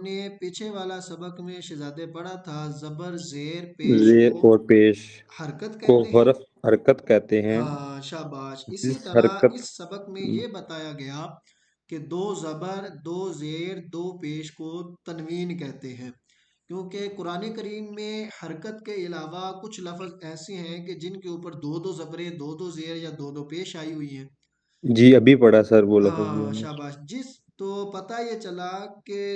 نے پیچھے والا سبق میں شہزادے پڑھا تھا زبر زیر پیش زیر کو اور پیش حرکت کو کہتے ہیں. حرکت کہتے ہیں. ہاں شاباش. اسی جس طرح حرکت اس سبق میں یہ بتایا گیا کہ دو زبر دو زیر دو پیش کو تنوین کہتے ہیں، کیونکہ قرآن کریم میں حرکت کے علاوہ کچھ لفظ ایسے ہیں کہ جن کے اوپر دو دو زبریں دو دو زیر یا دو دو پیش آئی ہوئی ہیں. جی ابھی پڑھا سر وہ لفظ بھی ہاں ہم نے. شاباش. تو پتہ یہ چلا کہ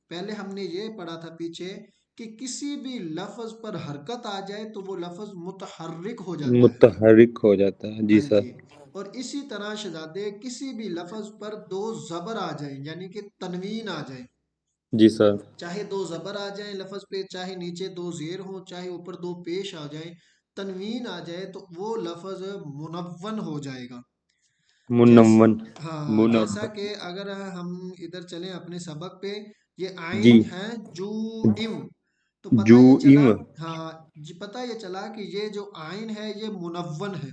پہلے ہم نے یہ پڑھا تھا پیچھے کہ کسی بھی لفظ پر حرکت آ جائے تو وہ لفظ متحرک ہو جاتا ہے. متحرک ہو جاتا ہے. جی ہاں سر. جی. اور اسی طرح شہزادے کسی بھی لفظ پر دو زبر آ جائیں یعنی کہ تنوین آ جائے، جی سر. چاہے دو زبر آ جائیں لفظ پہ، چاہے نیچے دو زیر ہوں، چاہے اوپر دو پیش آ جائیں، تنوین آ جائے تو وہ لفظ منون ہو جائے گا. منون. ہاں جیسا منون. کہ اگر ہم ادھر چلیں اپنے سبق پہ، یہ جی. آئین ہے جو ام، تو پتہ جو یہ چلا، ام. ہاں جی پتہ یہ چلا کہ یہ جو آئین ہے یہ منون ہے.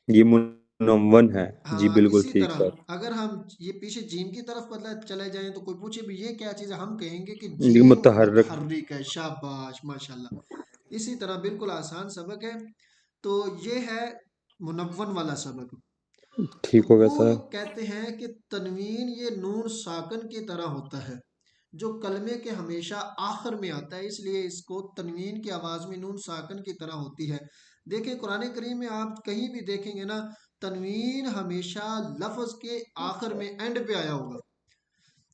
یہ منون ہے. جی ہاں بالکل اسی ٹھیک طرح سر. اگر ہم یہ پیچھے جیم کی طرف چلے جائیں تو کوئی پوچھے بھی یہ کیا چیز ہے، ہم کہیں گے کہ یہ جیم متحرک. متحرک ہے. شاباش ماشاءاللہ. اسی طرح بالکل آسان سبق ہے. تو یہ ہے منون والا سبق. تو ٹھیک ہو گیا وہ سر. کہتے ہیں کہ تنوین یہ نون ساکن کی طرح ہوتا ہے جو کلمے کے ہمیشہ آخر میں آتا ہے، اس لیے اس کو تنوین کی آواز میں نون ساکن کی طرح ہوتی ہے. دیکھیں قرآن کریم میں آپ کہیں بھی دیکھیں گے نا، تنوین ہمیشہ لفظ کے آخر میں اینڈ پہ آیا ہوگا.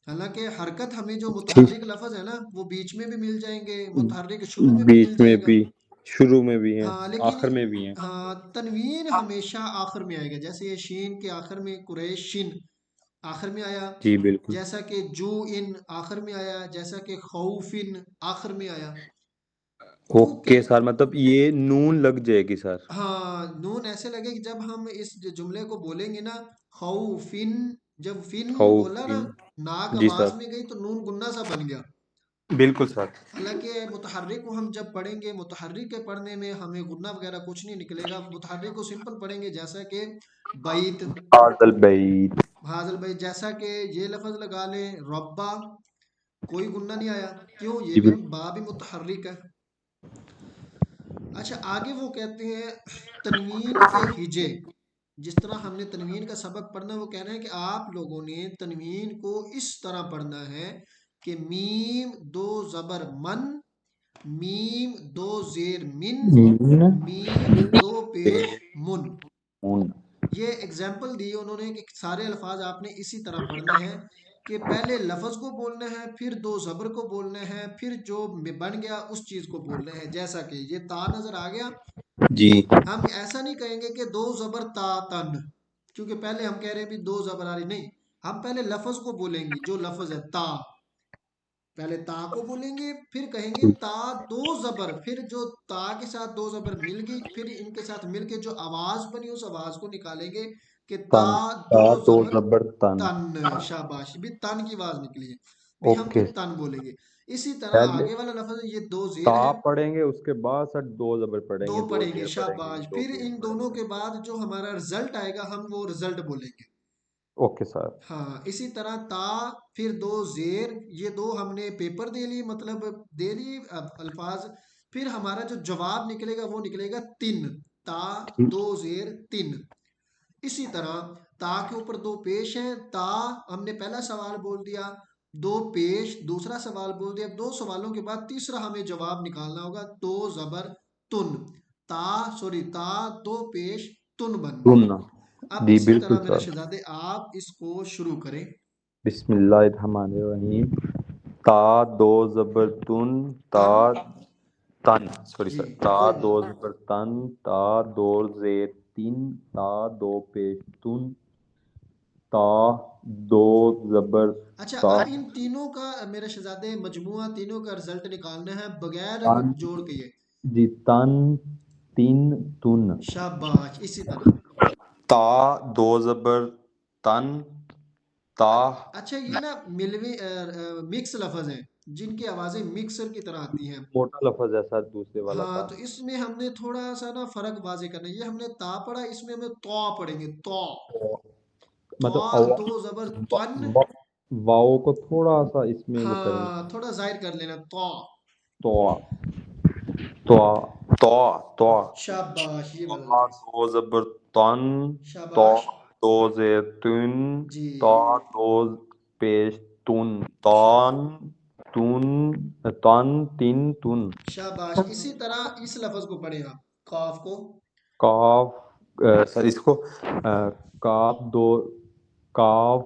حالانکہ حرکت ہمیں جو ٹھیک. متحرک لفظ ہے نا وہ بیچ میں بھی مل جائیں گے، متحرک شروع میں بھی بیچ مل میں جائے گا. بھی، شروع میں بھی ہیں، ہاں لیکن آخر میں بھی ہیں. ہاں تنوین ہمیشہ آخر میں آئے گا. جیسے یہ شین کے آخر میں قریش شن آخر میں آیا، جی بالکل. جیسا کہ جو ان آخر میں آیا، جیسا کہ خوفن آخر میں آیا. تو اوکے سر، مطلب یہ نون لگ جائے گی سر. ہاں نون ایسے لگے کہ جب ہم اس جملے کو بولیں گے نا، خوفن، جب فن خوف. بولا نا، ناک جی سر. آواز میں گئی تو نون گنا سا بن گیا. بالکل سر. حالانکہ متحرک کو ہم جب پڑھیں گے، متحرک کے پڑھنے میں ہمیں غنہ وغیرہ کچھ نہیں نکلے گا. متحرک کو سمپل پڑھیں گے جیسا کہ بیت، آزل بیت. حاضر بھائی، جیسا کہ یہ لفظ لگا لیں ربا، کوئی غنہ نہیں آیا. کیوں؟ یہ جی بھی بالکل. با بھی متحرک ہے. اچھا آگے وہ کہتے ہیں تنوین کے ہجے. جس طرح ہم نے تنوین کا سبق پڑھنا، وہ کہہ رہے ہیں کہ آپ لوگوں نے تنوین کو اس طرح پڑھنا ہے کہ میم دو زبر من، میم دو زیر من، میم دو پیش من. یہ اگزامپل دی انہوں نے کہ سارے الفاظ آپ نے اسی طرح پڑھنے ہیں کہ پہلے لفظ کو بولنا ہے، پھر دو زبر کو بولنا ہے، پھر جو بن گیا اس چیز کو بولنا ہے. جیسا کہ یہ تا نظر آ گیا، جی. ہم ایسا نہیں کہیں گے کہ دو زبر تا تن، کیونکہ پہلے ہم کہہ رہے ہیں بھی دو زبر آ رہی نہیں. ہم پہلے لفظ کو بولیں گے، جو لفظ ہے تا، پہلے تا کو بولیں گے، پھر کہیں گے تا دو زبر، پھر جو تا کے ساتھ دو زبر مل گئی، پھر ان کے ساتھ مل کے جو آواز بنی اس آواز کو نکالیں گے کہ تا تن. دو تا دو زبر زبر تن. تن. شاباش. بھی تن کی آواز نکلی ہے، بھی ہم اوکے. پھر تن بولیں گے. اسی طرح پہلے آگے والا لفظ یہ دو زیر تا ہے، پڑھیں گے، اس کے بعد سر دو زبر پڑھیں دو گے، دو پڑھیں گے. زیر پڑھیں گے، شاباش. دو پھر پیش ان پڑھیں دونوں گے. کے بعد جو ہمارا رزلٹ آئے گا ہم وہ رزلٹ بولیں گے. Okay sir. ہاں اسی طرح تا، پھر دو زیر، یہ دو ہم نے پیپر دے لی، مطلب دے لی الفاظ. پھر ہمارا جو جواب نکلے گا وہ نکلے گا تن، تا دو زیر تن. اسی طرح تا کے اوپر دو پیش ہیں، تا ہم نے پہلا سوال بول دیا، دو پیش دوسرا سوال بول دیا. دو سوالوں کے بعد تیسرا ہمیں جواب نکالنا ہوگا، تو زبر تن، تا دو پیش تن بن گئی. سننا. اب جی اسی بالکل طرح میرے سر. شہزادے آپ اس کو شروع کریں. بسم اللہ الرحمن الرحیم. تا دو زبر تن، تا تن تن، سوری جی سر، تا کوئی دو بات. زبر تن، تا دو زیر تین، تا دو پیش تن، تا دو زبر اچھا تا. اب ان تینوں کا میرے شہزادے مجموعہ تینوں کا رزلٹ نکالنا ہے بغیر تن. جوڑ کے. یہ جی تن، تین، تن. شاباش. اسی طرح تا دو زبر تن، تا. اچھا یہ نا ملوی مکس لفظ ہیں جن کی آوازیں مکسر کی طرح آتی ہیں. موٹا لفظ ہے سر دوسرے والا ہاں تا. تو اس میں ہم نے تھوڑا سا نا فرق واضح کرنا ہے. یہ ہم نے تا پڑھا، اس میں ہمیں تو پڑھیں گے. تو مطلب دو زبر تن، واؤ کو تھوڑا سا اس میں وہ کریں گے. ہاں تھوڑا ظاہر کر لینا تو. تو تو تو تو شاباش یہ والا تا لفظ. دو زبر تن، تو شاباش. دو زیر تن، جی تا دو پیش تن، تان تن، تن تین تن. شاباش. اسی طرح اس لفظ کو پڑھیں آپ، قاف کو. کاف سر اس کو کاف دو، کاف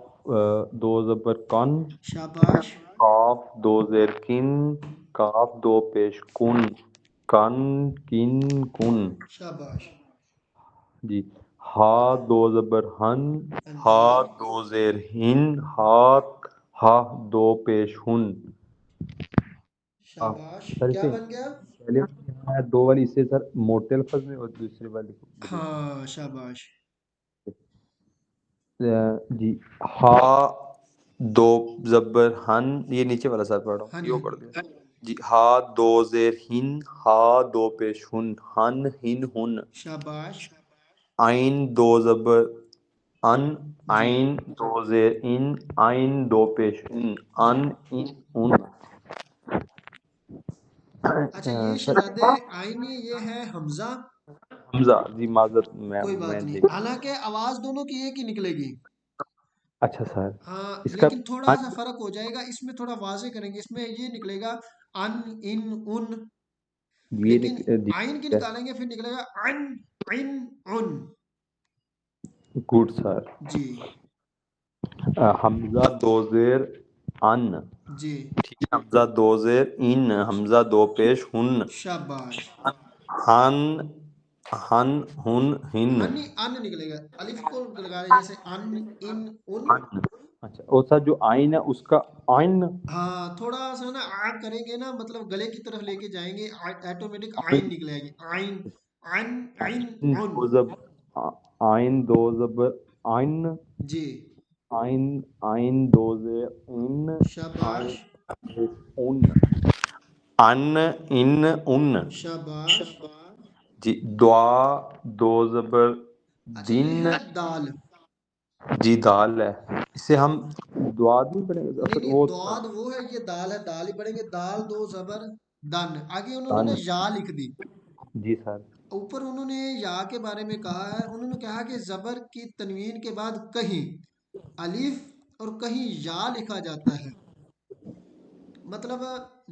دو زبر کن، شاباش. کاف دو زیر کن، کاف دو پیش کن، کن کن کن. شاباش. جی ہا دو زبر ہن، ہاں ہا جی. دو زیر ہن، ہا ہا دو پیش ہن. شاباش. سر کیا اسے بن گیا؟ پہلے یہاں ہے دو والی، اس سے سر موٹے الفاظ میں، اور دوسری والی کو بڑی. ہاں شاباش. جی ہا دو زبر ہن، یہ نیچے والا سر پڑھ رہا ہاں ہوں، جی یہ ہاں پڑھ جی. دیا. جی ہا دو زیر ہن، ہا دو پیش ہن، ہن ہن ہن. شاباش. عین دو زبر ان، جی. عین دو زیر ان، عین دو پیش ان، جی. ان ان ان. اچھا یہ سر شداد آئینی یہ ہے حمزہ. حمزہ، جی معذرت کوئی میں بات نہیں، دیکھ. حالانکہ آواز دونوں کی ایک ہی نکلے گی. اچھا سر ہاں اس کا لیکن تھوڑا سا فرق ہو جائے گا، اس میں تھوڑا واضح کریں گے، اس میں یہ نکلے گا ان ان ان. یہ لیکن جی آئین کی ٹھیک ہے. نکالیں گے پھر نکلے گا ان ان ان. گڈ سر. جی. حمزہ دو زیر ان، جی. ٹھیک ہے، حمزہ دو زیر ان، حمزہ دو پیش ہن، شاباش. ہن ہن ہن ہن. ہنی ان نکلے گا، الف کو لگا رہے جیسے ان ان ان. ہن. اچھا اور سر جو آئین ہے اس کا آئین، ہاں تھوڑا سا نا آن کریں گے نا، مطلب گلے کی طرف لے کے جائیں گے، آٹومیٹک آئین آئین نکلے گی. آئین آئین آئین اون. دو زبر، آئین دو زبر آئین، جی. آئین آئین دو زیر ان، شاباش. آئین اون، ان ان ان. شاباش. جی دعا دو زبر اچھا یہ دن، ہے دال. جی دال ہے، اسے ہم دعا نہیں پڑھیں گے نہیں پھر نہیں وہ دعاد وہ ہے، یہ دال ہے، دال ہی پڑھیں گے. دال دو زبر دن. آگے انہوں نے دن. نا یا لکھ دی. جی سر. اوپر انہوں نے یا کے بارے میں کہا ہے، انہوں نے کہا کہ زبر کی تنوین کے بعد کہیں الف اور کہیں یا لکھا جاتا ہے. مطلب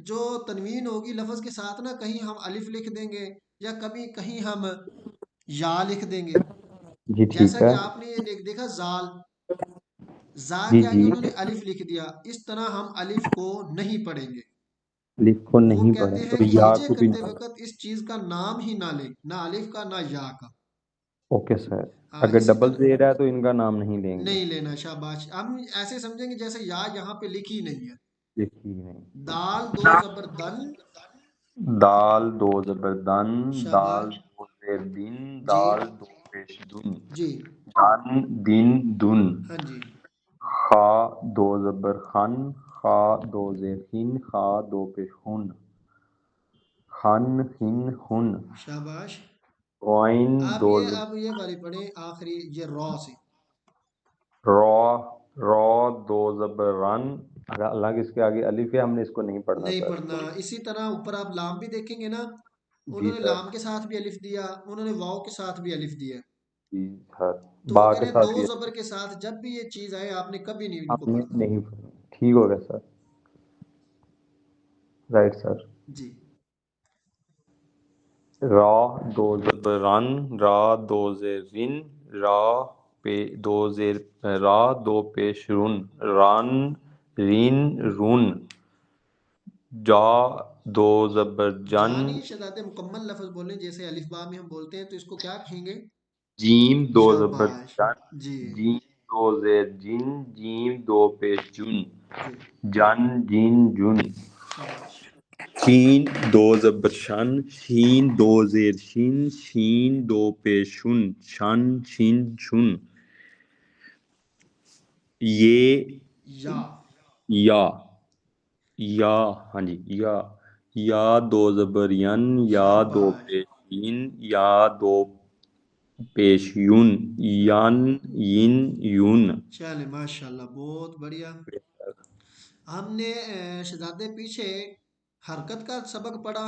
جو تنوین ہوگی لفظ کے ساتھ نا، کہیں ہم الف لکھ دیں گے یا کبھی کہیں ہم یا لکھ دیں گے. جی جیسا ٹھیک ہے. کہ آپ نے یہ دیکھا زال، زا جی کے آگے جی انہوں نے الف لکھ دیا. اس طرح ہم الف کو نہیں پڑھیں گے. الف کو وہ نہیں کہتے پڑھیں ہیں تو کہ یا ہجے کو بھی کرتے نہیں. وقت اس چیز کا نام ہی نہ لیں، نہ الف کا نہ یا کا. Okay sir. ہاں اگر اسی ڈبل طرح زیر ہے تو ان کا نام نہیں لیں گے. نہیں لینا. شاباش. ہم ایسے سمجھیں گے جیسے یا یہاں پہ لکھی نہیں ہے. دیکھیے نہیں. دال دو زبر دن. دال دو زبر دن، دال شاباش. دو زیر دن، جی. دال دو پیش دن، جی. دن دن دن. ہاں جی. خا دو زبر خن، خا دو زیر ہن، خا دو پیش ہن، خن ہن ہن. شاباش. غائن آپ دو یہ زبر، اب یہ والی پڑھیں آخری، یہ را سے. را را دو زبر رن. اگر الگ اس کے آگے الف ہے، ہم نے اس کو نہیں پڑھنا نہیں سر. پڑھنا. اسی طرح اوپر آپ لام بھی دیکھیں گے نا، جی انہوں نے سر. لام کے ساتھ بھی الف دیا، انہوں نے واؤ کے ساتھ بھی الف دیا. جی سر. تو وہ با کہہ کے رہے ہیں ساتھ دو بھی زبر کے ساتھ جب بھی یہ چیز آئے آپ نے کبھی نہیں ان کو ہم نے پڑھنا. نہیں پڑھنا. ٹھیک ہو گیا سر. Right sir. جی. را دو زبر رن، را دو زیر رن، را پہ دو زیر، را دو پیش رن، رن رین رن. جا دو زبر جن، جانی شداد مکمل لفظ بولیں، جیسے الف با میں ہم بولتے ہیں تو اس کو کیا کہیں گے؟ جیم دو زبر شاباش. جن، جی. جیم دو زیر جن، جیم دو پیش جن، جی. جن جن جن. شاباش. شین دو زبر شن، شین دو زیر شین، شین دو پیش شن، شن شین شن. یہ یا. یا، یا ہاں جی یا، یا دو زبر ین، یا دو شاباش. پیش ین، یا دو پیش یون، ین ین یون. چلے ماشاء اللہ بہت بڑھیا. ہم نے شہزادے پیچھے حرکت کا سبق پڑھا،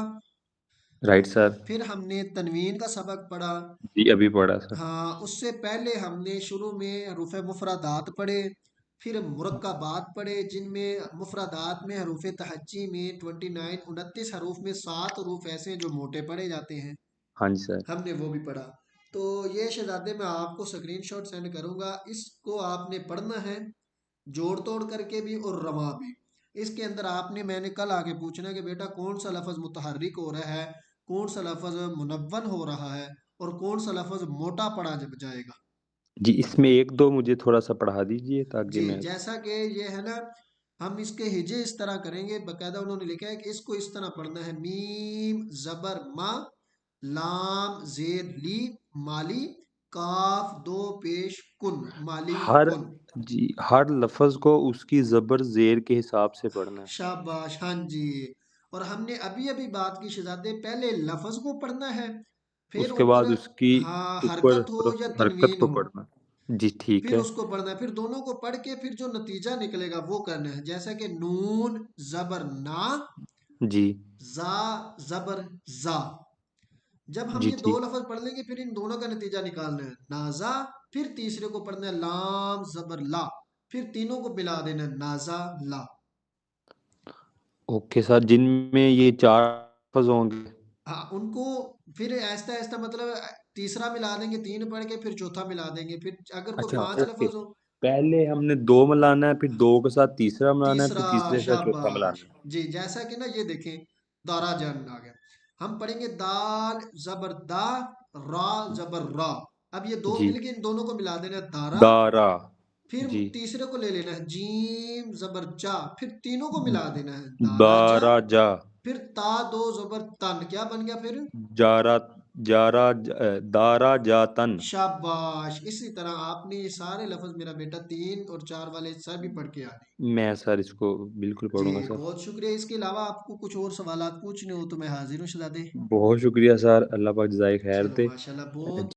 رائٹ سر. پھر ہم نے تنوین کا سبق پڑھا، جی ابھی پڑھا سر. ہاں اس سے پہلے ہم نے شروع میں حروف مفردات پڑھے، پھر مرکبات پڑھے جن میں مفردات میں حروف تہجی میں 29 حروف میں 7 حروف ایسے ہیں جو موٹے پڑھے جاتے ہیں، ہاں جی سر. ہم نے وہ بھی پڑھا۔ تو یہ شہزادے میں آپ کو سکرین شاٹ سینڈ کروں گا، اس کو آپ نے پڑھنا ہے جوڑ توڑ کر کے بھی اور رواں بھی۔ اس کے اندر آپ نے، میں نے کل آگے پوچھنا ہے کہ بیٹا کون سا لفظ متحرک ہو رہا ہے، کون سا لفظ منون ہو رہا ہے، اور کون سا لفظ موٹا پڑھا جائے گا۔ جی اس میں ایک دو مجھے تھوڑا سا پڑھا دیجئے تاکہ جی میں. جیسا کہ یہ ہے نا، ہم اس کے ہجے اس طرح کریں گے، باقاعدہ انہوں نے لکھا ہے کہ اس کو اس طرح پڑھنا ہے: میم زبر ما، لام زیر لی، مالی، کاف دو پیش کن، مالی ہر کن۔ جی ہر لفظ کو اس کی زبر زیر کے حساب سے پڑھنا ہے. شاباش، ہاں جی۔ اور ہم نے ابھی ابھی بات کی شہزادے، پہلے لفظ کو پڑھنا ہے، پھر اس کے اوپر، بعد اس کی ہاں اوپر حرکت ہو طرف یا حرکت تنوین کو ہو، پڑھنا ہے. جی ٹھیک پھر ہے. اس کو پڑھنا ہے، پھر دونوں کو پڑھ کے پھر جو نتیجہ نکلے گا وہ کرنا ہے، جیسا کہ نون زبر نا، جی زا زبر زا۔ جب ہم جی یہ دو ٹھیک. لفظ پڑھ لیں گے پھر ان دونوں کا نتیجہ نکالنا ہے، نازا، پھر تیسرے کو پڑھنا ہے لام زبر لا، پھر تینوں کو ملا دینا ہے نازا لا۔ اوکے سر، جن میں یہ چار لفظ ہوں گے. ہاں ان کو پھر ایسا ایسا مطلب تیسرا ملا دیں گے، تین پڑھ کے پھر چوتھا ملا دیں گے، پھر اگر کوئی اچھا 5 اوکے، لفظ ہو، پہلے ہم نے دو ملانا ہے، پھر دو کے ساتھ تیسرا ملانا ہے، پھر تیسرا، تیسرے کے ساتھ چوتھا شاباش، ملانا ہے. جی جیسا کہ نا یہ دیکھیں دارا جان آ گیا، ہم پڑھیں گے دال زبر دا، را زبر را، اب یہ دو جی مل کے ان دونوں کو ملا دینا ہے دارا، دارا. پھر جی تیسرے کو لے لینا ہے جیم زبر جا، پھر تینوں کو ملا دینا ہے دارا جا، دارا جا. پھر تا دو زبر تن، کیا بن گیا پھر؟ جارا جارا دارا جاتن. شاباش، اسی طرح آپ نے یہ سارے لفظ میرا بیٹا 3 اور 4 والے سب بھی پڑھ کے آ گئے۔ میں سر اس کو بالکل جی پڑھوں گا سر. بہت شکریہ، اس کے علاوہ آپ کو کچھ اور سوالات پوچھنے ہو تو میں حاضر ہوں شہزادے۔ بہت شکریہ سر، اللہ پاک جزائے خیر چلو دے. ماشاءاللہ، بہت